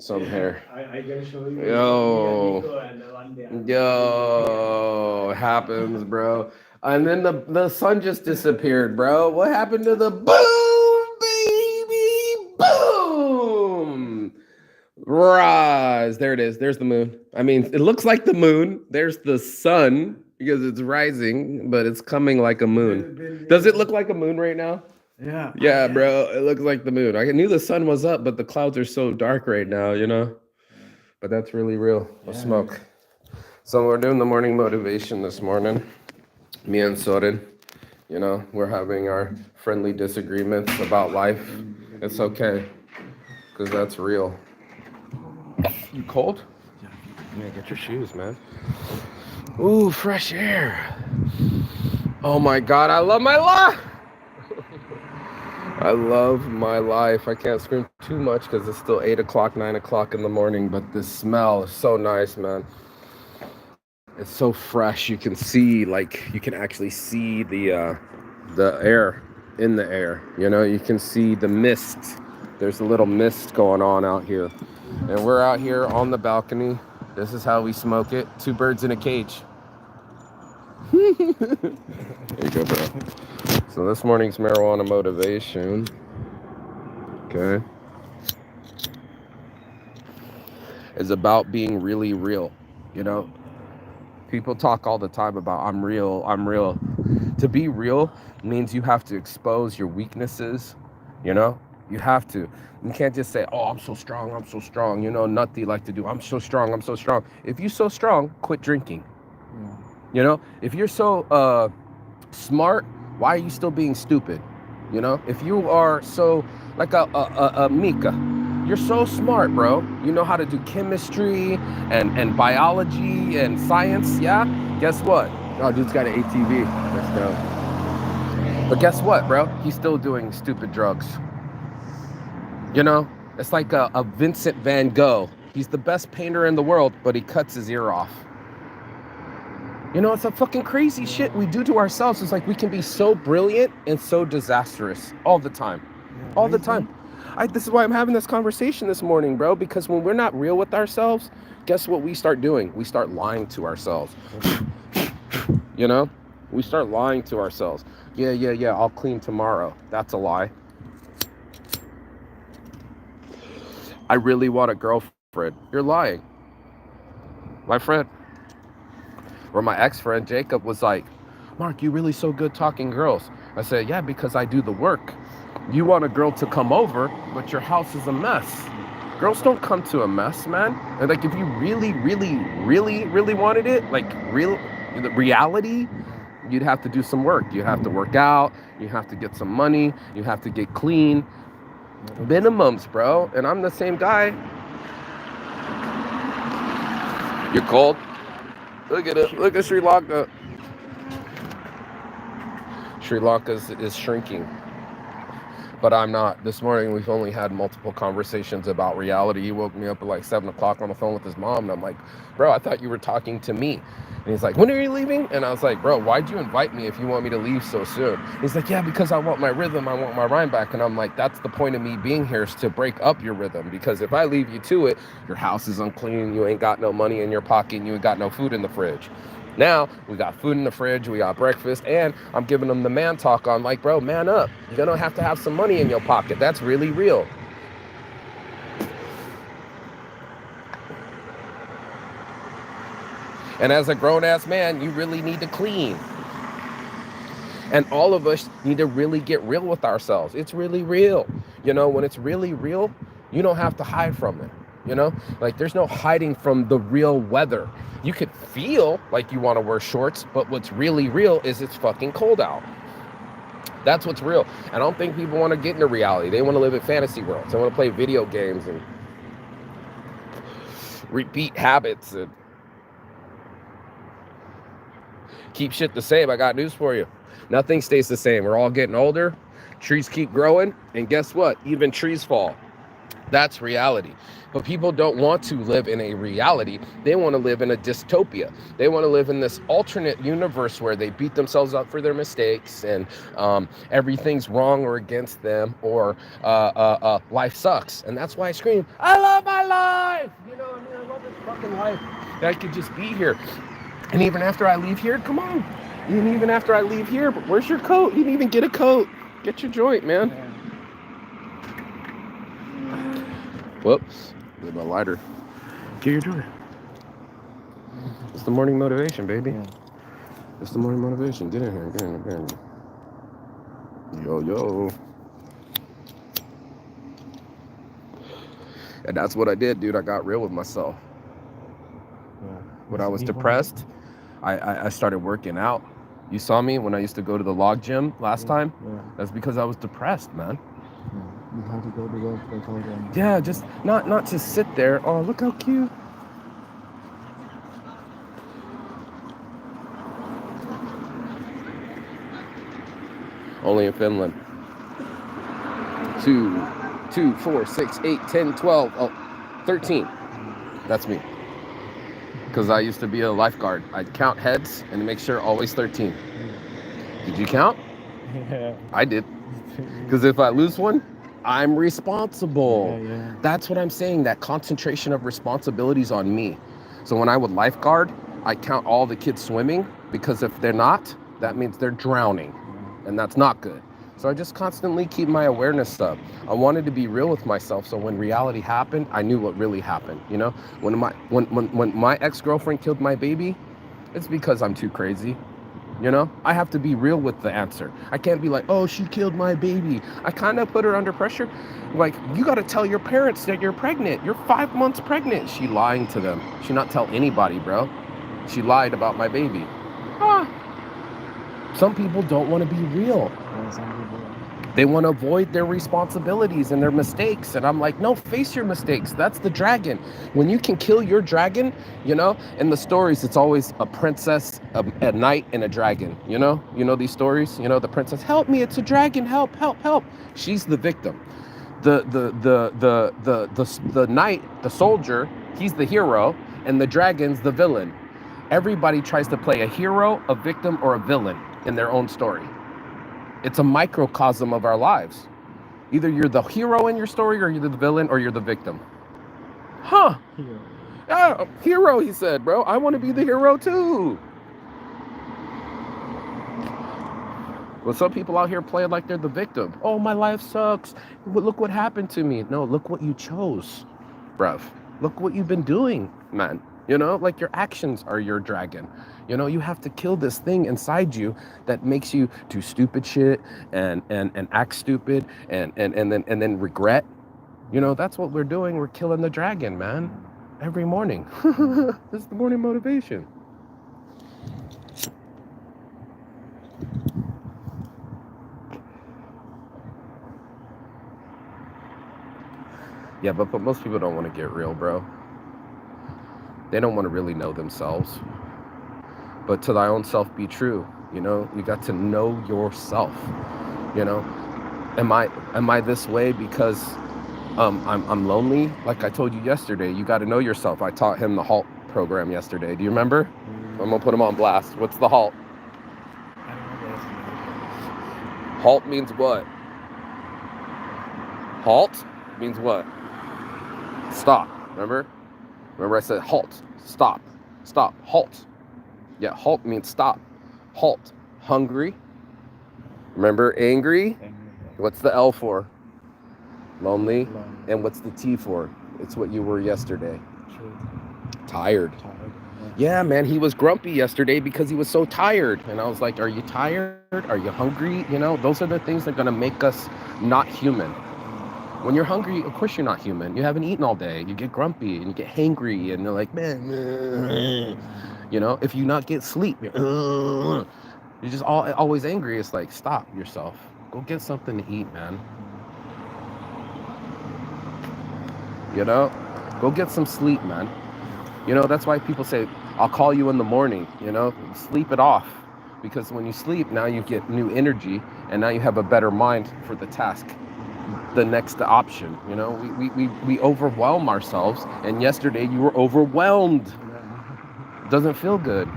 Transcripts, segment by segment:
some hair. I can show you Yo, Nico and one day yo, happens, bro. And then the sun just disappeared, bro. What happened to the boom, baby? Boom! Rise. There it is. There's the moon. I mean, it looks like the moon. There's the sun because it's rising, but it's coming like a moon. Does it look like a moon right now? Yeah. Yeah, bro. It looks like the moon. I knew the sun was up, but the clouds are so dark right now, you know? But that's really real. We'll smoke. So we're doing the morning motivation this morning. Me and Soren, you know, we're having our friendly disagreements about life. It's okay, because that's real. You cold? Yeah, get your shoes, man. Ooh, fresh air. Oh my God, I love my life. I love my life. I can't scream too much because it's still 8 o'clock, 9 o'clock in the morning, but the smell is so nice, man. It's so fresh. You can see, like, you can actually see the air in the air. You know, you can see the mist. There's a little mist going on out here. And we're out here on the balcony. This is how we smoke it. 2 birds in a cage. There you go, bro. So this morning's marijuana motivation, okay, is about being really real. You know, people talk all the time about I'm real, I'm real. To be real means you have to expose your weaknesses, you know? You have to. You can't just say, oh, I'm so strong, I'm so strong. You know, Nutty like to do, I'm so strong, I'm so strong. If you're so strong, quit drinking. Yeah. You know, if you're so smart, why are you still being stupid? You know, if you are so like a Mika, you're so smart, bro. You know how to do chemistry and biology and science. Yeah. Guess what? Oh, dude's got an ATV. Let's go. But guess what, bro? He's still doing stupid drugs. You know, it's like a Vincent van Gogh. He's the best painter in the world, but he cuts his ear off. You know, it's a fucking crazy shit we do to ourselves. It's like we can be so brilliant and so disastrous all the time. All the time. This is why I'm having this conversation this morning, bro, because when we're not real with ourselves, guess what we start doing? We start lying to ourselves. You know? We start lying to ourselves. Yeah, I'll clean tomorrow. That's a lie. I really want a girlfriend. You're lying. My friend. Or my ex-friend Jacob was like, Mark, you really so good talking girls. I said, yeah, because I do the work. You want a girl to come over, but your house is a mess. Girls don't come to a mess, man. And like, if you really, really, really, really wanted it, like the reality, you'd have to do some work. You have to work out. You have to get some money. You have to get clean. Minimums, bro. And I'm the same guy. You're cold? Look at it. Look at Sri Lanka. Sri Lanka is shrinking. But I'm not. This morning, we've only had multiple conversations about reality. He woke me up at like 7 o'clock on the phone with his mom. And I'm like, bro, I thought you were talking to me. And he's like, when are you leaving? And I was like, bro, why'd you invite me if you want me to leave so soon? He's like, yeah, because I want my rhythm. I want my rhyme back. And I'm like, that's the point of me being here, is to break up your rhythm. Because if I leave you to it, your house is unclean. You ain't got no money in your pocket. And you ain't got no food in the fridge. Now, we got food in the fridge, we got breakfast, and I'm giving them the man talk on, like, bro, man up. You're going to have some money in your pocket. That's really real. And as a grown-ass man, you really need to clean. And all of us need to really get real with ourselves. It's really real. You know, when it's really real, you don't have to hide from it. You know, like there's no hiding from the real weather. You could feel like you want to wear shorts, but what's really real is it's fucking cold out. That's what's real. I don't think people want to get into reality. They want to live in fantasy worlds. They want to play video games and repeat habits and keep shit the same. I got news for you. Nothing stays the same. We're all getting older. Trees keep growing. And guess what? Even trees fall. That's reality. But people don't want to live in a reality. They want to live in a dystopia. They want to live in this alternate universe where they beat themselves up for their mistakes and everything's wrong or against them, or life sucks. And that's why I scream, I love my life! You know, I mean, I love this fucking life. That I could just be here. And even after I leave here, come on. Even after I leave here, but where's your coat? You didn't even get a coat. Get your joint, man. Whoops. With my lighter. Get your joint. It's the morning motivation, baby. It's the morning motivation. Get in here. Get in here. Yo, yo. And that's what I did, dude. I got real with myself. When I was depressed, I started working out. You saw me when I used to go to the log gym last time? That's because I was depressed, man. You have to go to work like all day. Yeah, just not just sit there. Oh, look how cute. Only in Finland. 2, 4, 6, 8, 10, 12, 13. That's me. Because I used to be a lifeguard. I'd count heads and make sure always 13. Did you count? Yeah. I did. Because if I lose one, I'm responsible. Yeah. That's what I'm saying. That concentration of responsibilities on me. So when I would lifeguard, I count all the kids swimming, because if they're not, that means they're drowning. And that's not good. So I just constantly keep my awareness up. I wanted to be real with myself, so when reality happened, I knew what really happened. You know, when my ex-girlfriend killed my baby, it's because I'm too crazy. You know, I have to be real with the answer. I can't be like, oh, she killed my baby. I kind of put her under pressure. Like, you got to tell your parents that you're pregnant. You're 5 months pregnant. She lying to them. She not tell anybody, bro. She lied about my baby. Some people don't want to be real. They want to avoid their responsibilities and their mistakes. And I'm like, no, face your mistakes. That's the dragon. When you can kill your dragon, you know, in the stories, it's always a princess, a knight, and a dragon. You know these stories? You know, the princess, help me, it's a dragon, help, help, help. She's the victim. The knight, the soldier, he's the hero, and the dragon's the villain. Everybody tries to play a hero, a victim, or a villain in their own story. It's a microcosm of our lives. Either you're the hero in your story, or you're the villain, or you're the victim. Hero. Yeah, hero, he said, bro. I want to be the hero too. Well, some people out here playing like they're the victim. Oh, my life sucks. Look what happened to me. No, look what you chose, bruv. Look what you've been doing, man. You know, like your actions are your dragon. You know, you have to kill this thing inside you that makes you do stupid shit and act stupid and then regret. You know, that's what we're doing. We're killing the dragon, man. Every morning. This is the morning motivation. Yeah, but most people don't want to get real, bro. They don't want to really know themselves. But to thy own self be true. You know, you got to know yourself. You know, am I this way because I'm lonely? Like I told you yesterday, you got to know yourself. I taught him the HALT program yesterday. Do you remember? I'm gonna put him on blast. What's the HALT? HALT means what? HALT means what? Stop. Remember I said halt, stop, halt. Yeah, halt means stop. Halt. Hungry. Remember angry? What's the L for? Lonely. And what's the T for? It's what you were yesterday. Tired. Yeah, man, he was grumpy yesterday because he was so tired. And I was like, are you tired? Are you hungry? You know, those are the things that are going to make us not human. When you're hungry, of course you're not human. You haven't eaten all day. You get grumpy and you get hangry and you're like, man, you know, if you not get sleep, you're just always angry. It's like, stop yourself. Go get something to eat, man. You know, go get some sleep, man. You know, that's why people say, I'll call you in the morning, you know, sleep it off. Because when you sleep, now you get new energy and now you have a better mind for the task. the next option. You know, we overwhelm ourselves, and yesterday you were overwhelmed. Yeah. Doesn't feel good.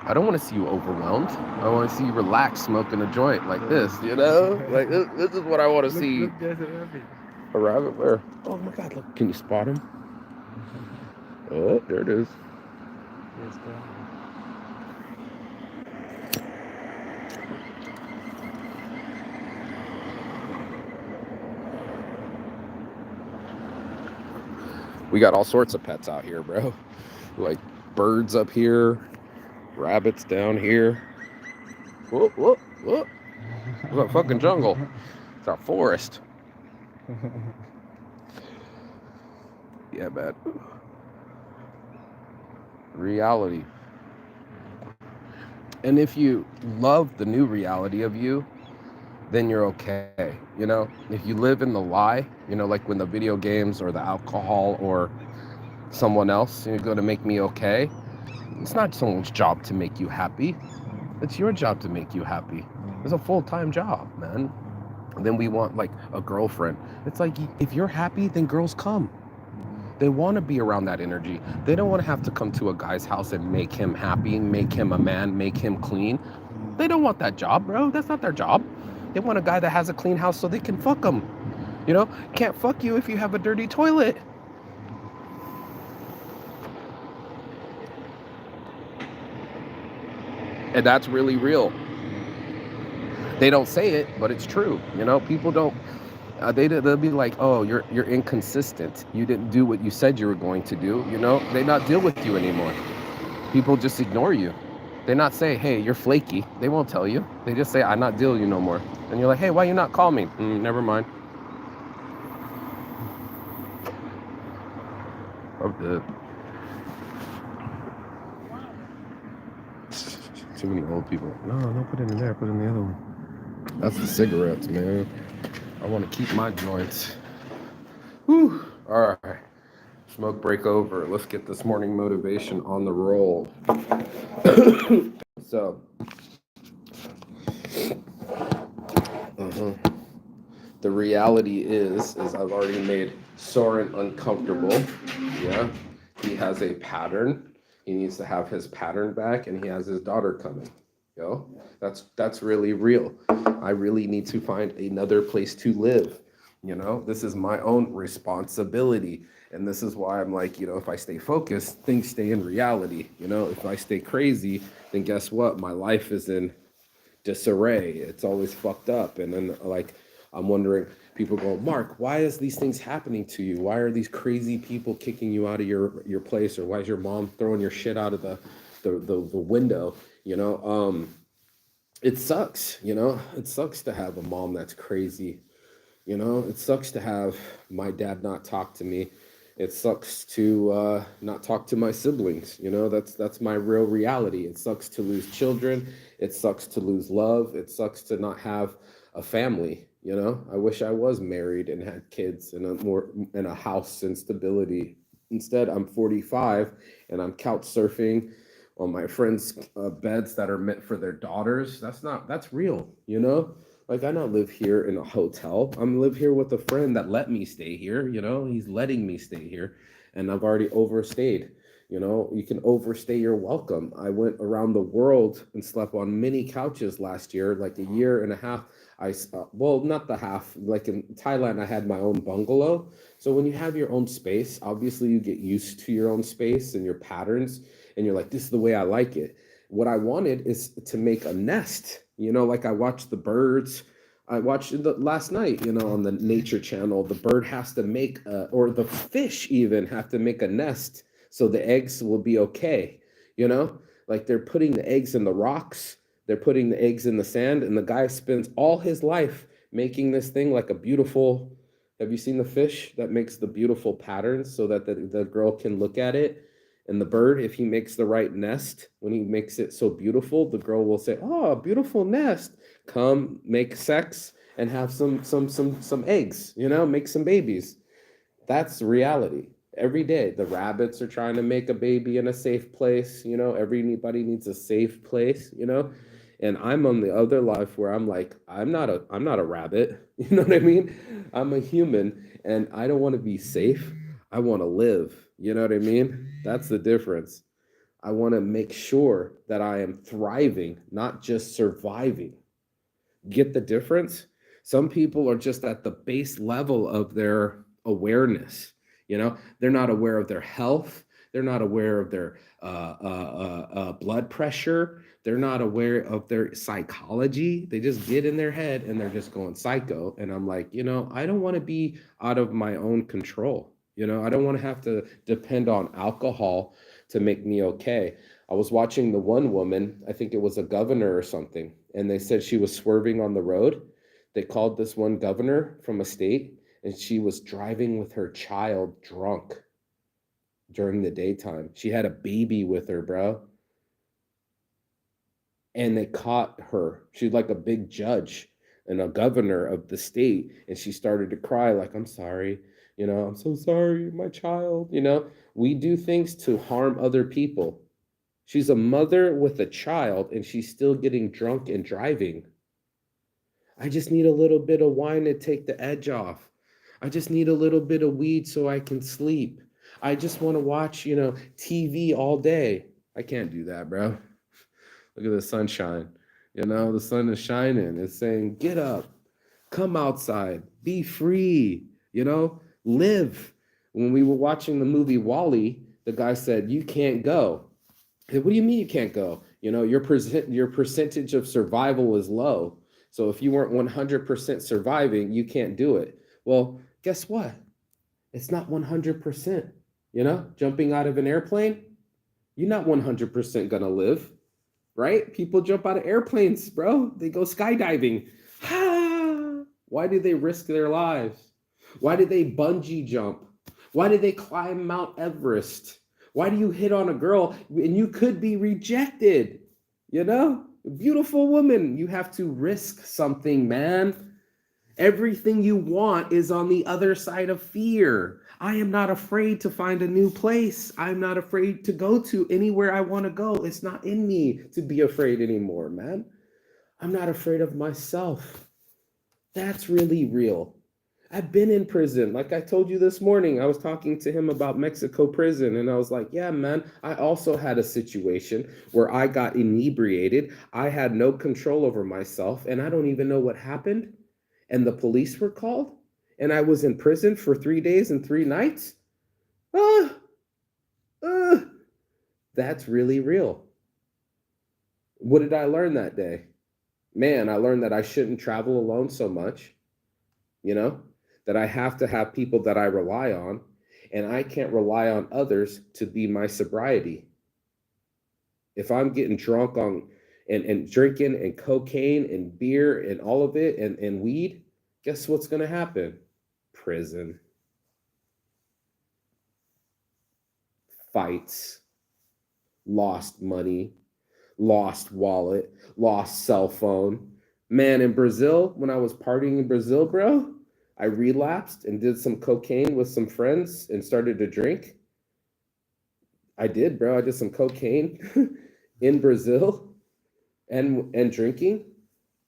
I don't want to see you overwhelmed. I want to see you relaxed, smoking a joint like this, you know? Like, this is what I want to see. Look, there's a rabbit. A rabbit? Where? Oh my God, look. Can you spot him? Oh, there it is. Yes, go. We got all sorts of pets out here, bro. Like birds up here, rabbits down here. Whoop, whoop, whoop. It's a fucking jungle. It's a forest. Yeah, man. Reality. And if you love the new reality of you, then you're okay. You know, if you live in the lie, you know, like when the video games or the alcohol or someone else, you're going to make me okay. It's not someone's job to make you happy. It's your job to make you happy. It's a full-time job, man. And then we want like a girlfriend. It's like, if you're happy, then girls come. They want to be around that energy. They don't want to have to come to a guy's house and make him happy, make him a man, make him clean. They don't want that job, bro. That's not their job. They want a guy that has a clean house so they can fuck them. You know, can't fuck you if you have a dirty toilet. And that's really real. They don't say it, but it's true. You know, people don't. They'll be like, oh, you're inconsistent. You didn't do what you said you were going to do. You know, they not deal with you anymore. People just ignore you. They not say, hey, you're flaky. They won't tell you. They just say, I'm not dealing with you no more. And you're like, hey, why you not call me? Never mind. I'm dead. Too many old people. No, don't put it in there. Put it in the other one. That's the cigarettes, man. I want to keep my joints. Whew. All right. Smoke break over. Let's get this morning motivation on the roll. So, the reality is I've already made Soren uncomfortable. Yeah. He has a pattern. He needs to have his pattern back, and he has his daughter coming. Yo, that's really real. I really need to find another place to live. You know, this is my own responsibility. And this is why I'm like, you know, if I stay focused, things stay in reality. You know, if I stay crazy, then guess what? My life is in disarray. It's always fucked up. And then like, I'm wondering, people go, Mark, why is these things happening to you? Why are these crazy people kicking you out of your place? Or why is your mom throwing your shit out of the window? You know, it sucks, you know, it sucks to have a mom that's crazy. You know, it sucks to have my dad not talk to me. It sucks to not talk to my siblings. You know, that's my real reality. It sucks to lose children. It sucks to lose love. It sucks to not have a family. You know, I wish I was married and had kids and in a house and stability. Instead, I'm 45 and I'm couch surfing on my friends' beds that are meant for their daughters. That's real, you know? Like, I don't live here in a hotel. I'm live here with a friend that let me stay here, you know? He's letting me stay here, and I've already overstayed. You know, you can overstay your welcome. I went around the world and slept on many couches last year, like a year and a half. Well, not the half, like in Thailand, I had my own bungalow. So when you have your own space, obviously you get used to your own space and your patterns, and you're like, this is the way I like it. What I wanted is to make a nest, you know, like I watched the birds. I watched it last night, you know, on the Nature Channel. The bird has to make, or the fish even have to make a nest so the eggs will be okay, you know? Like they're putting the eggs in the rocks, they're putting the eggs in the sand, and the guy spends all his life making this thing like a beautiful. Have you seen the fish that makes the beautiful patterns so that the girl can look at it? And the bird, if he makes the right nest, when he makes it so beautiful, the girl will say, "Oh, beautiful nest. Come make sex and have some eggs, you know, make some babies." That's reality. Every day, the rabbits are trying to make a baby in a safe place, you know, everybody needs a safe place, you know. And I'm on the other life where I'm like, I'm not a rabbit. You know what I mean? I'm a human and I don't want to be safe. I want to live. You know what I mean? That's the difference. I want to make sure that I am thriving, not just surviving. Get the difference? Some people are just at the base level of their awareness. They're not aware of their health. They're not aware of their blood pressure. They're not aware of their psychology. They just get in their head and they're just going psycho. And I'm like, I don't want to be out of my own control. I don't want to have to depend on alcohol to make me okay. I was watching the one woman, I think it was a governor or something, and they said she was swerving on the road. They called this one governor from a state, and she was driving with her child drunk during the daytime. She had a baby with her, bro. And they caught her. She's like a big judge and a governor of the state. And she started to cry, like, I'm sorry. I'm so sorry, my child. We do things to harm other people. She's a mother with a child and she's still getting drunk and driving. I just need a little bit of wine to take the edge off. I just need a little bit of weed so I can sleep. I just want to watch, TV all day. I can't do that, bro. Look at the sunshine. The sun is shining. It's saying, get up, come outside, be free, live. When we were watching the movie Wall-E, the guy said, you can't go. Hey, what do you mean you can't go? Your percentage of survival is low. So if you weren't 100% surviving, you can't do it. Well, guess what? It's not 100%. Jumping out of an airplane, you're not 100% gonna live, right? People jump out of airplanes, bro. They go skydiving. Ha! Why do they risk their lives? Why did they bungee jump? Why did they climb Mount Everest? Why do you hit on a girl and you could be rejected? Beautiful woman. You have to risk something, man. Everything you want is on the other side of fear. I am not afraid to find a new place. I'm not afraid to go to anywhere I want to go. It's not in me to be afraid anymore, man. I'm not afraid of myself. That's really real. I've been in prison. Like I told you this morning, I was talking to him about Mexico prison, and I was like, yeah, man, I also had a situation where I got inebriated. I had no control over myself, and I don't even know what happened. And the police were called, and I was in prison for 3 days and 3 nights. Ah, ah, that's really real. What did I learn that day? Man, I learned that I shouldn't travel alone so much, that I have to have people that I rely on, and I can't rely on others to be my sobriety. If I'm getting drunk on and drinking and cocaine and beer and all of it and weed, guess what's going to happen? Prison. Fights. Lost money. Lost wallet. Lost cell phone. Man, in Brazil, when I was partying in Brazil, bro, I relapsed and did some cocaine with some friends and started to drink. I did, bro. I did some cocaine in Brazil and drinking.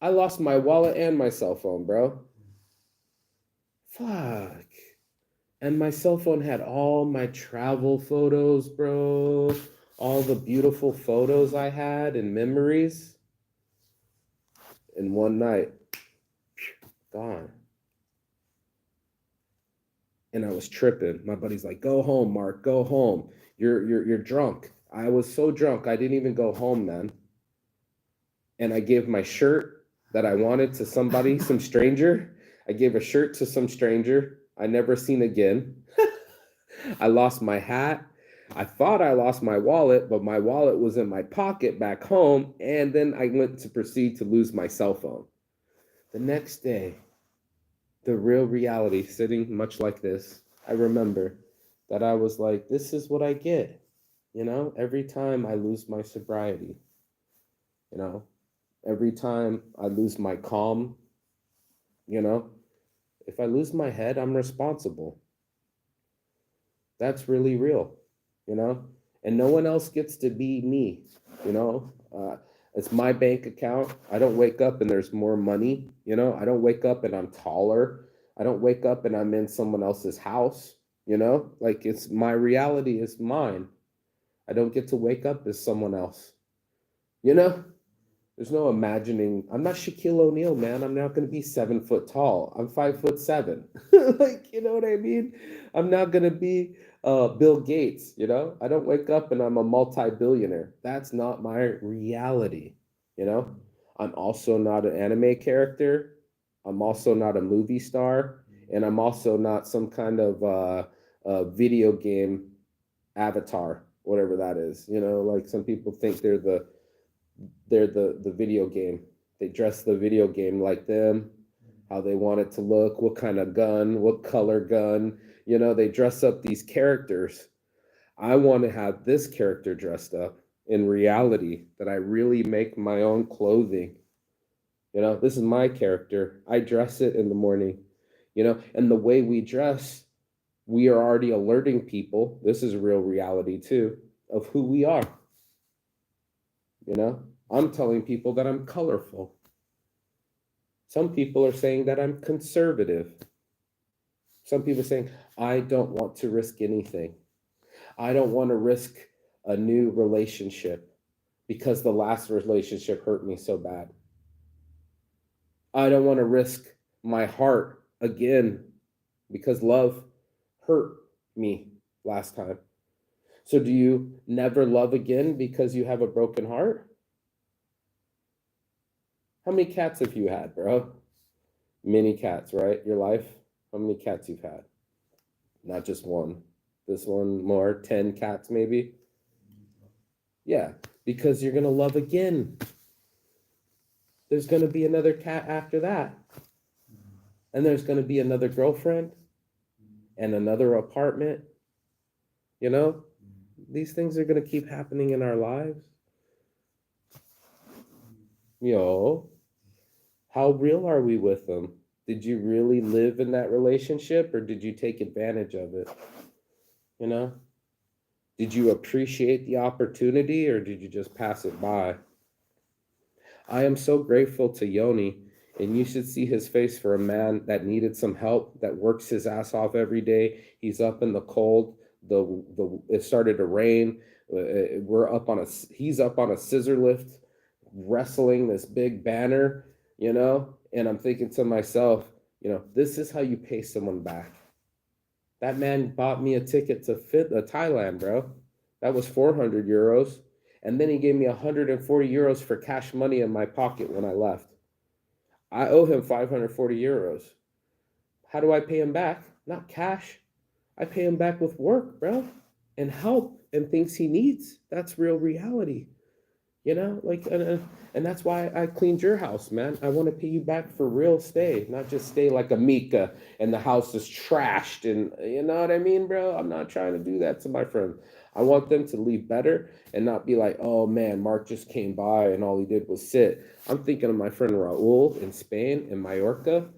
I lost my wallet and my cell phone, bro. Fuck. And my cell phone had all my travel photos, bro. All the beautiful photos I had and memories. And one night, gone. And I was tripping. My buddy's like, "Go home, Mark. Go home. You're drunk." I was so drunk, I didn't even go home, man. And I gave my shirt that I wanted to somebody, some stranger. I gave a shirt to some stranger I never seen again. I lost my hat. I thought I lost my wallet, but my wallet was in my pocket back home. And then I went to proceed to lose my cell phone. The next day, the real reality, sitting much like this, I remember that I was like, this is what I get. Every time I lose my sobriety, every time I lose my calm, if I lose my head, I'm responsible. That's really real, and no one else gets to be me, It's my bank account. I don't wake up and there's more money. I don't wake up and I'm taller. I don't wake up and I'm in someone else's house. Like it's my reality is mine. I don't get to wake up as someone else. You know, there's no imagining. I'm not Shaquille O'Neal, man. I'm not going to be 7 foot tall. I'm 5'7". Like, you know what I mean? I'm not going to be Bill Gates. I don't wake up and I'm a multi-billionaire. That's not my reality. You know, I'm also not an anime character. I'm also not a movie star. And I'm also not some kind of video game avatar, whatever that is. Like some people think they're the video game. They dress the video game like them, how they want it to look, what kind of gun, what color gun. They dress up these characters. I want to have this character dressed up in reality, that I really make my own clothing. This is my character. I dress it in the morning, and the way we dress, we are already alerting people. This is real reality too, of who we are. You know, I'm telling people that I'm colorful. Some people are saying that I'm conservative. Some people are saying, I don't want to risk anything. I don't want to risk a new relationship because the last relationship hurt me so bad. I don't want to risk my heart again because love hurt me last time. So do you never love again because you have a broken heart? How many cats have you had, bro? Many cats, right? Your life? How many cats you've had? Not just one. This one more, 10 cats maybe? Yeah, because you're going to love again. There's going to be another cat after that. And there's going to be another girlfriend and another apartment. These things are going to keep happening in our lives. How real are we with them? Did you really live in that relationship or did you take advantage of it? Did you appreciate the opportunity or did you just pass it by? I am so grateful to Yoni, and you should see his face for a man that needed some help, that works his ass off every day. He's up in the cold. It started to rain. He's up on a scissor lift, wrestling this big banner, and I'm thinking to myself, this is how you pay someone back. That man bought me a ticket to Thailand, bro. That was 400 euros. And then he gave me 140 euros for cash money in my pocket when I left. I owe him 540 euros. How do I pay him back? Not cash. I pay him back with work, bro, and help and things he needs. That's real reality. And that's why I cleaned your house, man. I want to pay you back for real stay, not just stay like a Mika and the house is trashed. And you know what I mean, bro? I'm not trying to do that to my friend. I want them to leave better and not be like, oh man, Mark just came by and all he did was sit. I'm thinking of my friend Raul in Spain, in Mallorca.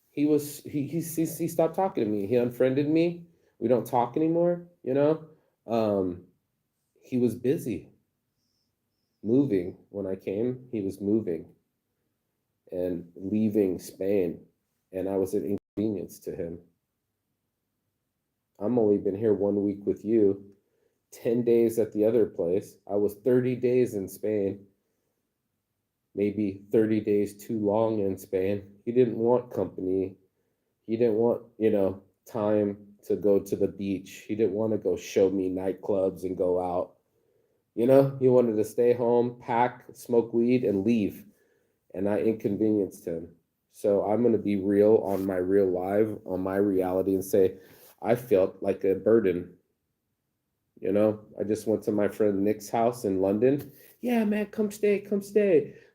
He stopped talking to me. He unfriended me. We don't talk anymore, he was busy moving. When I came, he was moving and leaving Spain, and I was an inconvenience to him. I'm only been here 1 week with you, 10 days at the other place. I was 30 days in Spain, maybe 30 days too long in Spain. He didn't want company. He didn't want, time to go to the beach. He didn't want to go show me nightclubs and go out. He wanted to stay home, pack, smoke weed, and leave. And I inconvenienced him. So I'm going to be real on my real live, on my reality, and say, I felt like a burden. I just went to my friend Nick's house in London. Yeah, man, come stay.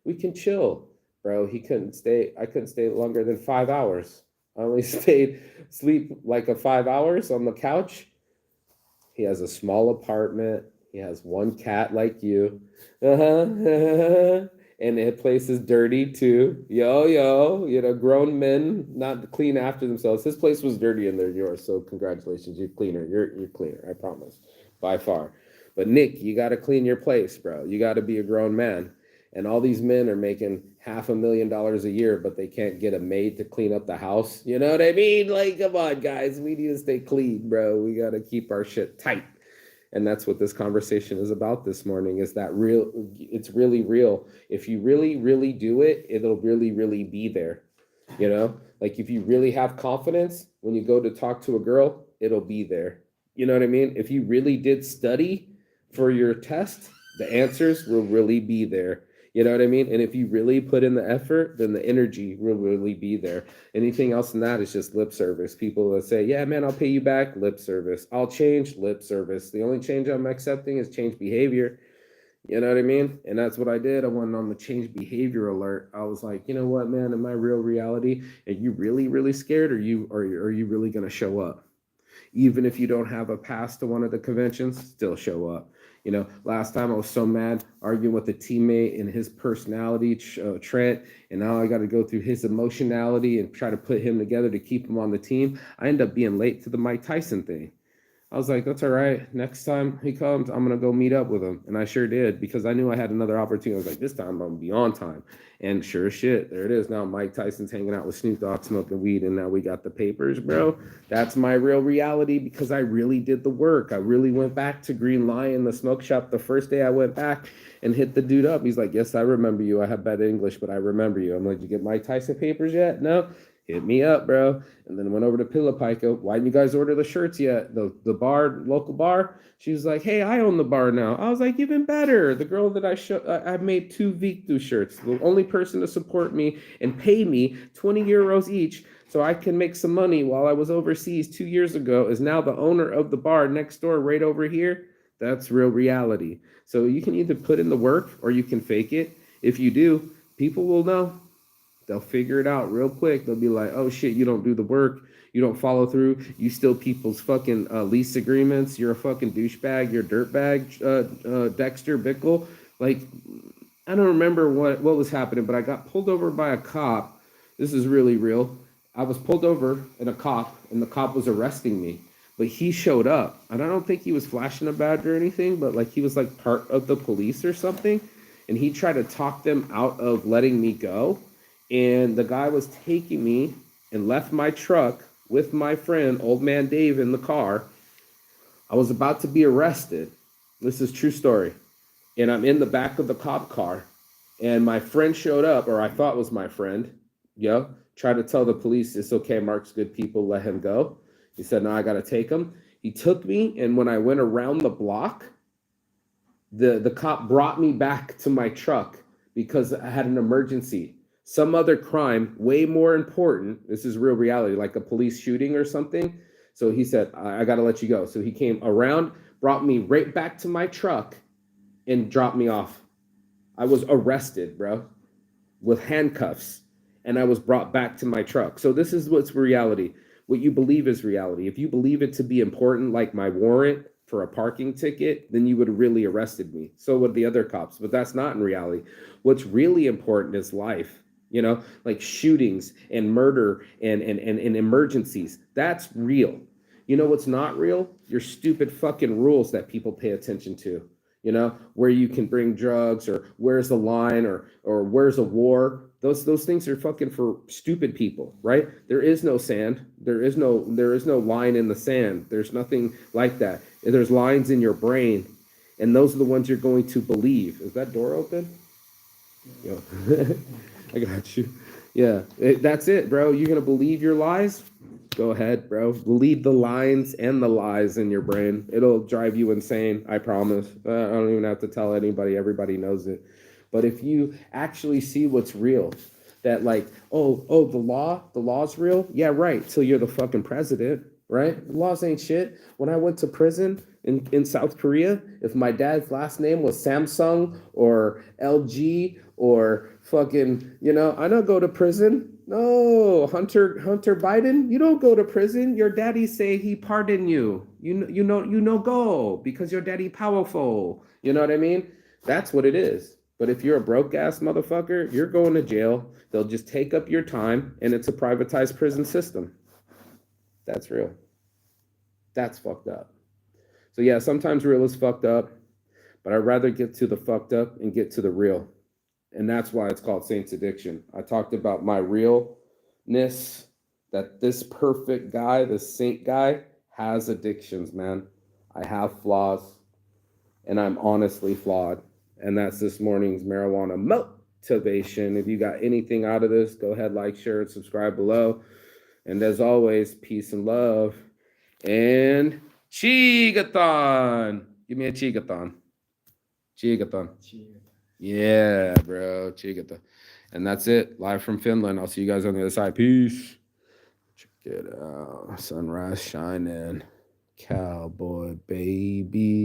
We can chill. Bro, he couldn't stay. I couldn't stay longer than 5 hours. I only sleep like 5 hours on the couch. He has a small apartment. He has one cat like you. And the place is dirty too. Grown men not clean after themselves. His place was dirty and they're yours. So congratulations, you're cleaner. You're cleaner, I promise. By far. But Nick, you gotta clean your place, bro. You gotta be a grown man. And all these men are making $500,000 a year, but they can't get a maid to clean up the house. You know what I mean? Like, come on, guys. We need to stay clean, bro. We got to keep our shit tight. And that's what this conversation is about this morning, is that real, it's really real. If you really, really do it, it'll really, really be there. You know, like if you really have confidence when you go to talk to a girl, it'll be there. You know what I mean? If you really did study for your test, the answers will really be there. You know what I mean? And if you really put in the effort, then the energy will really be there. Anything else than that is just lip service. People that say, yeah, man, I'll pay you back, lip service. I'll change, lip service. The only change I'm accepting is change behavior. You know what I mean? And that's what I did. I went on the change behavior alert. I was like, you know what, man, in my real reality, are you really, really scared, or are you really gonna show up? Even if you don't have a pass to one of the conventions, still show up. You know, last time I was so mad arguing with a teammate and his personality, Trent, and now I got to go through his emotionality and try to put him together to keep him on the team. I end up being late to the Mike Tyson thing. I was like, that's all right. Next time he comes, I'm going to go meet up with him. And I sure did, because I knew I had another opportunity. I was like, this time I'm going to be on time. And sure as shit, there it is. Now Mike Tyson's hanging out with Snoop Dogg smoking weed, and now we got the papers, bro. That's my real reality, because I really did the work. I really went back to Green Lion, the smoke shop, the first day I went back and hit the dude up. He's like, yes, I remember you. I have bad English, but I remember you. I'm like, did you get Mike Tyson papers yet? No. Hit me up, bro. And then went over to Pillapico. Why didn't you guys order the shirts yet? The bar, local bar. She was like, hey, I own the bar now. I was like, even better. The girl that I made 2 Victu shirts. The only person to support me and pay me 20 euros each so I can make some money while I was overseas 2 years ago is now the owner of the bar next door right over here. That's real reality. So you can either put in the work or you can fake it. If you do, people will know. They'll figure it out real quick. They'll be like, oh shit, you don't do the work. You don't follow through. You steal people's fucking lease agreements. You're a fucking douchebag. You're a dirtbag, Dexter Bickle. Like, I don't remember what was happening, but I got pulled over by a cop. This is really real. I was pulled over and the cop was arresting me. But he showed up. And I don't think he was flashing a badge or anything, but like he was like part of the police or something. And he tried to talk them out of letting me go. And the guy was taking me and left my truck with my friend, Old Man Dave, in the car. I was about to be arrested. This is true story. And I'm in the back of the cop car. And my friend showed up, or I thought was my friend. Tried to tell the police, it's okay, Mark's good people, let him go. He said, no, I got to take him. He took me, and when I went around the block, the cop brought me back to my truck because I had an emergency. Some other crime, way more important. This is real reality, like a police shooting or something. So he said, I got to let you go. So he came around, brought me right back to my truck and dropped me off. I was arrested, bro, with handcuffs, and I was brought back to my truck. So this is what's reality. What you believe is reality. If you believe it to be important, like my warrant for a parking ticket, then you would have really arrested me. So would the other cops, but that's not in reality. What's really important is life. You know, like shootings and murder and emergencies. That's real. You know what's not real? Your stupid fucking rules that people pay attention to. You know, where you can bring drugs, or where's the line, or where's a war. Those things are fucking for stupid people, right? There is no sand. There is no line in the sand. There's nothing like that. There's lines in your brain, and those are the ones you're going to believe. Is that door open? Yeah. I got you. Yeah, that's it, bro. You're going to believe your lies? Go ahead, bro. Believe the lines and the lies in your brain. It'll drive you insane, I promise. I don't even have to tell anybody. Everybody knows it. But if you actually see what's real, that like, oh, the law's real? Yeah, right. Till you're the fucking president, right? The laws ain't shit. When I went to prison in South Korea, if my dad's last name was Samsung or LG or fucking, I don't go to prison. No, Hunter Biden, you don't go to prison. Your daddy say he pardon you. You know go because your daddy powerful. You know what I mean? That's what it is. But if you're a broke ass motherfucker, you're going to jail. They'll just take up your time, and it's a privatized prison system. That's real. That's fucked up. So yeah, sometimes real is fucked up, but I'd rather get to the fucked up and get to the real. And that's why it's called Saints Addiction. I talked about my realness, that this perfect guy, this saint guy, has addictions, man. I have flaws, and I'm honestly flawed. And that's this morning's marijuana motivation. If you got anything out of this, go ahead, like, share, and subscribe below. And as always, peace and love. And Chigathon. Give me a Chigathon. Chigathon. Yeah, bro. Chigathon. And that's it. Live from Finland. I'll see you guys on the other side. Peace. Check it out. Sunrise shining. Cowboy baby.